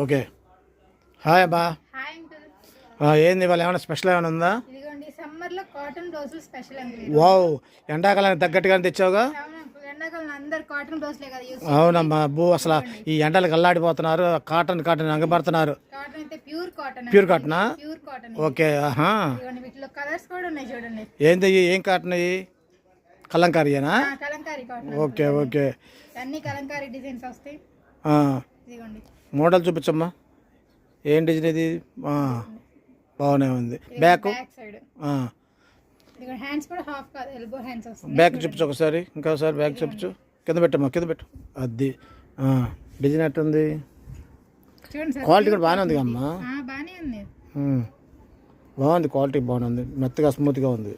Okay. Hi అబ్బా. Hi uncle. ఏంది ఇవాళ ఏమైనా స్పెషల్ ఏమైనా ఉందా? ఇదిగోండి సమ్మర్ లో కాటన్ బ్లౌజులు స్పెషల్ అంకుల్. వావ్, ఎండాకాలానికి తగ్గట్టుగానే తెచ్చావుగా. అవును అంకుల్, ఎండాకాలం అందరు కాటన్ బ్లౌజ్లే కదా యూస్. అవునమ్మా అబ్బో, అసలు ఈ ఎండలకు అల్లాడిపోతున్నారు. కాటన్ కాటన్ అంగపడుతున్నారు. కాటన్ అయితే ప్యూర్ కాటన్. ప్యూర్ కాటనా? Pure cotton. ఓకే. ఆహా. ఇదిగోండి వీటిలో కలర్స్ కూడా ఉన్నాయి చూడండి. ఏంది ఏం కాటన్ ఇవి? కలంకారీయేనా? కలంకారీ కాటన్. Okay okay. అన్ని కలంకారీ డిజైన్స్ వస్తాయి. ఇదిగోండి మోడల్ చూపించమ్మా. ఏం డిజైన్ ఇది? బాగానే ఉంది. బ్యాక్ సైడ్ ఇదిగోండి, హ్యాండ్స్ కూడా హాఫ్ కాదు, ఎల్బో హ్యాండ్స్ వస్తాయి. బ్యాక్ చూపించు ఒకసారి, ఇంకోసారి బ్యాక్ చూపించు. కింద పెట్టమ్మా, కింద పెట్టు. అది డిజైన్ ఎట్టుంది? చూడండి సార్, క్వాలిటీ కూడా బాగానే ఉంది అమ్మా. బాగానే ఉంది. బాగుంది, క్వాలిటీ బాగానే ఉంది, మెత్తగా స్మూత్గా ఉంది.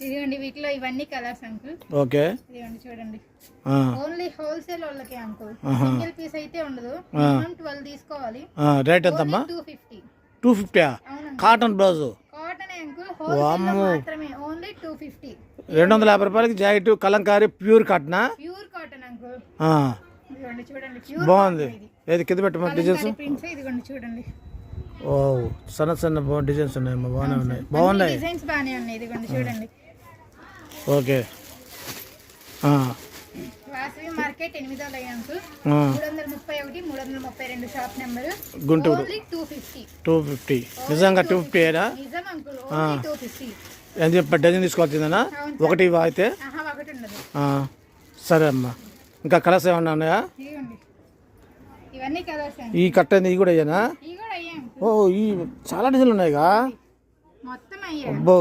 ఇదిగోండి వీటిలో ఇవన్నీ కలర్స్ అంకుల్. ఓకే. ఇదిగోండి చూడండి, ఓన్లీ హోల్సేల్ వాళ్ళకి అంకుల్. సింగిల్ పీస్ అయితే ఉండదు, 12 తీసుకోవాలి. రేట్ ఎంతమ్మా? 250. 250? Cotton blouse cotton uncle, wholesale మాత్రమే, ఓన్లీ 250. 250 రూపాయలకి జాకెట్ కలంకారీ ప్యూర్ కాటనా? Pure cotton uncle. ఇదిగోండి చూడండి, ప్యూర్ బాగుంది. ఏది కింద పెట్టమ్మా డిజైన్స్. ప్రింట్స్ ఇదిగోండి చూడండి. ఓ, సన్న సన్న డిజైన్స్ ఉన్నాయమ్మా, బాగానే ఉన్నాయి. బాగున్నాయి డిజైన్స్, బాగానే ఉన్నాయి. ఇదిగోండి చూడండి. ఓకే. వాసవి మార్కెట్ 8వ line uncle, 331 332 shop number, Guntur. 250. నిజంగా 250 ఏనా? నిజం అంకుల్, ఓన్లీ 250. ఏం చెప్పి డజన్ తీసుకోవాల్సిందేనా? ఒకటి అయితే ఒకటి ఉండదు. సరే అమ్మా. ఇంకా కలర్స్ ఏమన్నా ఉన్నాయా? ఇవన్నీ కలర్స్. ఈ కట్ అయింది, ఇవి కూడా అయ్యానా? ఇవి కూడా అయ్యాయి. ఓ, ఈ చాలా డిజైన్లు ఉన్నాయిగా. మొత్తం అయ్యాయి. అబ్బో,